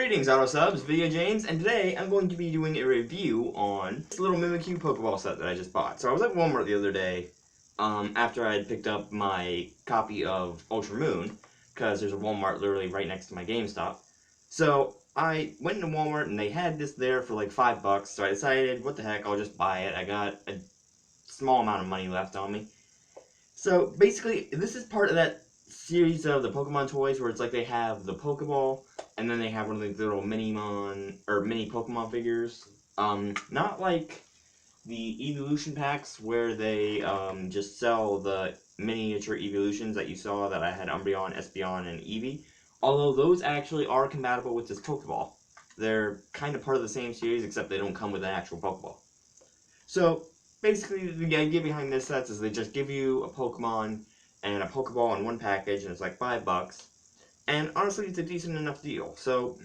Greetings, Auto Subs, VideoJames, and today I'm going to be doing a review on this little Mimikyu Pokeball set that I just bought. So I was at Walmart the other day, after I had picked up my copy of Ultra Moon, because there's a Walmart literally right next to my GameStop. So I went into Walmart and they had this there for like $5, so I decided, what the heck, I'll just buy it. I got a small amount of money left on me. So basically, this is part of that series of the Pokemon toys where it's like they have the Pokeball, and then they have one of the little mini Pokemon figures. Not like the evolution packs where they just sell the miniature evolutions that you saw that I had Umbreon, Espeon, and Eevee. Although those actually are compatible with this Pokeball. They're kind of part of the same series, except they don't come with an actual Pokeball. So basically, the idea behind this set is they just give you a Pokemon and a Pokeball in one package, and it's like $5. And honestly, it's a decent enough deal. So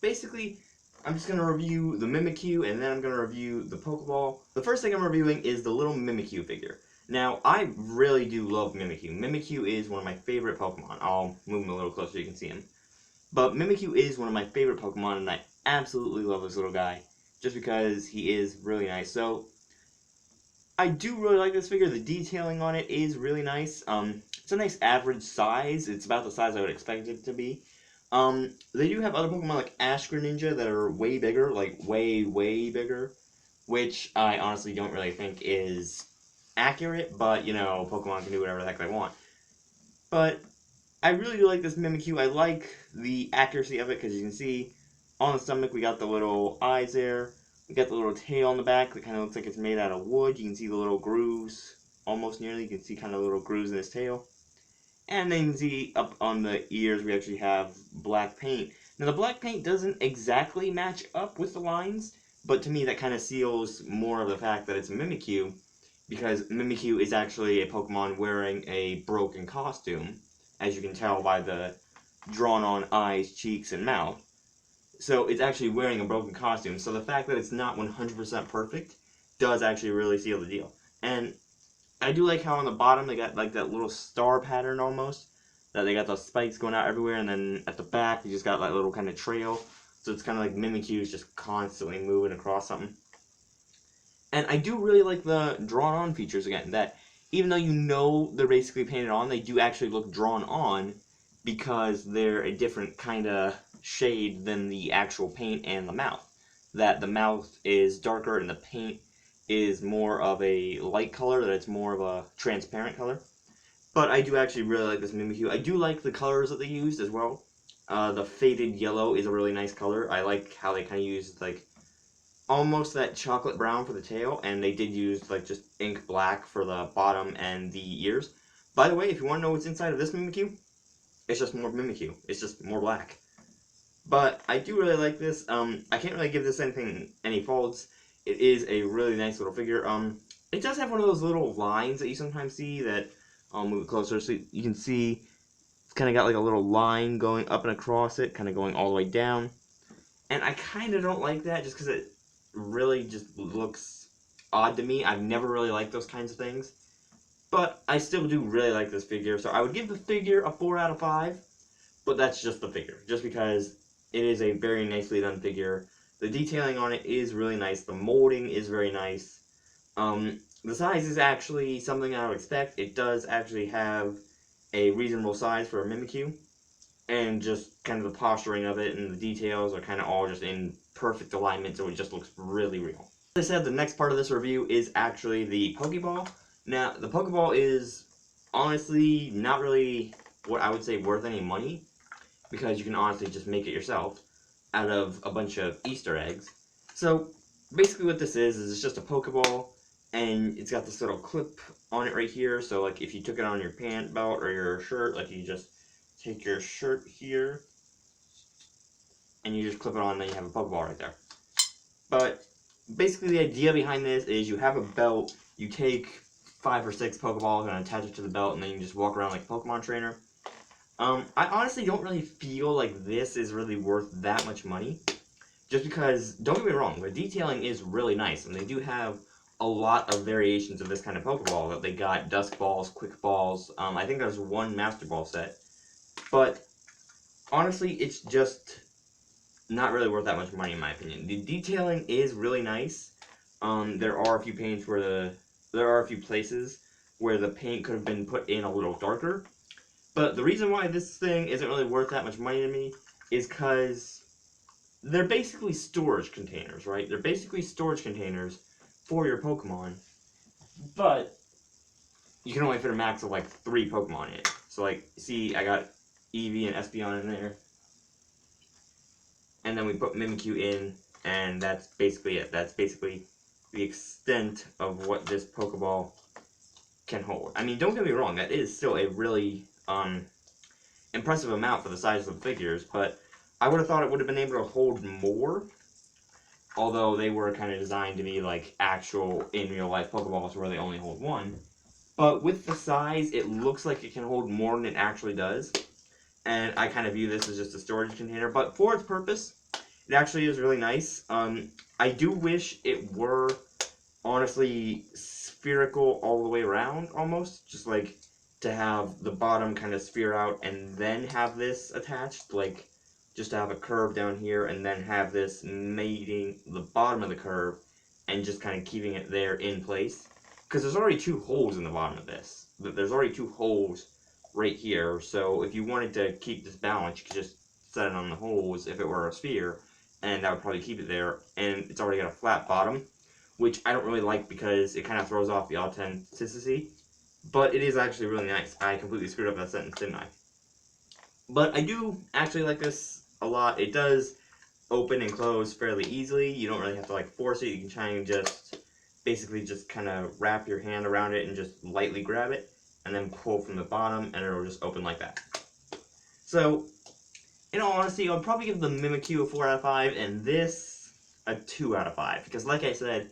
basically, I'm just going to review the Mimikyu, and then I'm going to review the Pokeball. The first thing I'm reviewing is the little Mimikyu figure. Now, I really do love Mimikyu. Mimikyu is one of my favorite Pokemon. I'll move him a little closer so you can see him. But Mimikyu is one of my favorite Pokemon, and I absolutely love this little guy, just because he is really nice. So I do really like this figure. The detailing on it is really nice. It's a nice average size. It's about the size I would expect it to be. They do have other Pokemon like Ash Greninja that are way bigger, like way, way bigger, which I honestly don't really think is accurate, but, you know, Pokemon can do whatever the heck they want. But I really do like this Mimikyu. I like the accuracy of it, because you can see on the stomach we got the little eyes there. We got the little tail on the back that kind of looks like it's made out of wood. You can see the little grooves, almost nearly. You can see kind of little grooves in his tail. And then you can see up on the ears we actually have black paint. Now the black paint doesn't exactly match up with the lines, but to me that kind of seals more of the fact that it's a Mimikyu, because Mimikyu is actually a Pokemon wearing a broken costume, as you can tell by the drawn-on eyes, cheeks, and mouth. So it's actually wearing a broken costume. So the fact that it's not 100% perfect does actually really seal the deal. And I do like how on the bottom they got like that little star pattern almost. That they got those spikes going out everywhere. And then at the back you just got that little kind of trail. So it's kind of like Mimikyu is just constantly moving across something. And I do really like the drawn-on features again. That even though you know they're basically painted on, they do actually look drawn on, because they're a different kind of shade than the actual paint and the mouth. That the mouth is darker and the paint is more of a light color, that it's more of a transparent color. But I do actually really like this Mimikyu. I do like the colors that they used as well. The faded yellow is a really nice color. I like how they kind of used like almost that chocolate brown for the tail, and they did use like just ink black for the bottom and the ears. By the way, if you want to know what's inside of this Mimikyu, it's just more Mimikyu. It's just more black. But I do really like this. I can't really give this any faults. It is a really nice little figure. It does have one of those little lines that you sometimes see that, I'll move it closer so you can see it's kind of got like a little line going up and across it, kind of going all the way down. And I kind of don't like that just because it really just looks odd to me. I've never really liked those kinds of things. But I still do really like this figure, so I would give the figure a 4 out of 5. But that's just the figure, just because it is a very nicely done figure. The detailing on it is really nice. The molding is very nice. The size is actually something I would expect. It does actually have a reasonable size for a Mimikyu. And just kind of the posturing of it and the details are kind of all just in perfect alignment, so it just looks really real. As I said, the next part of this review is actually the Pokeball. Now, the Pokeball is honestly not really what I would say worth any money, because you can honestly just make it yourself out of a bunch of Easter eggs. So basically what this is it's just a Pokeball, and it's got this little clip on it right here. So like if you took it on your pant belt or your shirt, like you just take your shirt here and you just clip it on, and then you have a Pokeball right there. But basically the idea behind this is you have a belt, you take 5 or 6 Pokeballs and attach it to the belt, and then you just walk around like a Pokemon trainer. I honestly don't really feel like this is really worth that much money, just because, don't get me wrong, the detailing is really nice, and they do have a lot of variations of this kind of Pokeball. That they got Dusk Balls, Quick Balls, I think there's one Master Ball set, but honestly, it's just not really worth that much money in my opinion. The detailing is really nice. There are a few places where the paint could have been put in a little darker. But the reason why this thing isn't really worth that much money to me is because they're basically storage containers, right? They're basically storage containers for your Pokemon, but you can only fit a max of like 3 Pokemon in it. So like, see, I got Eevee and Espeon in there, and then we put Mimikyu in, and that's basically it. That's basically the extent of what this Pokeball can hold. I mean, don't get me wrong, that is still a really impressive amount for the size of the figures, but I would have thought it would have been able to hold more, although they were kind of designed to be like actual in real life Pokeballs where they only hold 1. But with the size, it looks like it can hold more than it actually does, and I kind of view this as just a storage container, but for its purpose, it actually is really nice. I do wish it were honestly spherical all the way around, almost, just like to have the bottom kind of sphere out and then have this attached, like just to have a curve down here and then have this mating the bottom of the curve and just kind of keeping it there in place. Because there's already 2 holes in the bottom of this. There's already 2 holes right here, so if you wanted to keep this balance, you could just set it on the holes if it were a sphere, and that would probably keep it there, and it's already got a flat bottom, which I don't really like because it kind of throws off the authenticity, but it is actually really nice. I completely screwed up that sentence, didn't I? But I do actually like this a lot. It does open and close fairly easily. You don't really have to like force it. You can try and just basically just kind of wrap your hand around it and just lightly grab it and then pull from the bottom and it'll just open like that. So, in all honesty, I'll probably give the Mimikyu a 4 out of 5 and this a 2 out of 5 because like I said,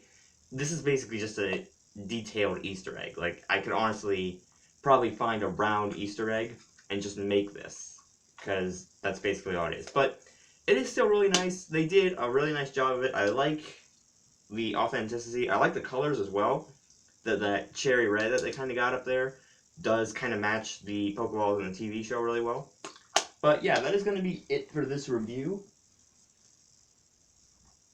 this is basically just a detailed Easter egg. Like, I could honestly probably find a round Easter egg and just make this because that's basically all it is. But it is still really nice. They did a really nice job of it. I like the authenticity. I like the colors as well. That cherry red that they kind of got up there does kind of match the Pokeballs in the TV show really well. But yeah, that is going to be it for this review.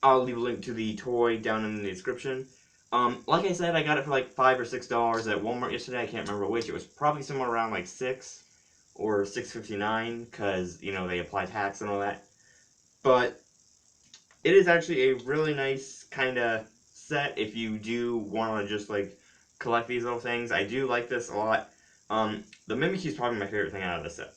I'll leave a link to the toy down in the description. Like I said, I got it for like $5 or $6 at Walmart yesterday. I can't remember which. It was probably somewhere around like $6 or $6.59 because, you know, they apply tax and all that. But it is actually a really nice kind of set if you do want to just like collect these little things. I do like this a lot. The Mimikyu is probably my favorite thing out of this set.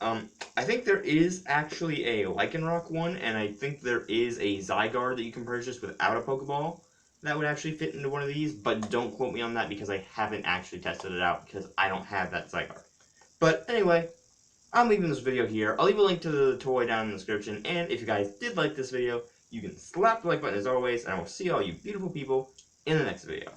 I think there is actually a Lycanroc one, and I think there is a Zygarde that you can purchase without a Pokeball that would actually fit into one of these, but don't quote me on that because I haven't actually tested it out because I don't have that Zygarde. But anyway, I'm leaving this video here. I'll leave a link to the toy down in the description, and if you guys did like this video, you can slap the like button as always, and I will see all you beautiful people in the next video.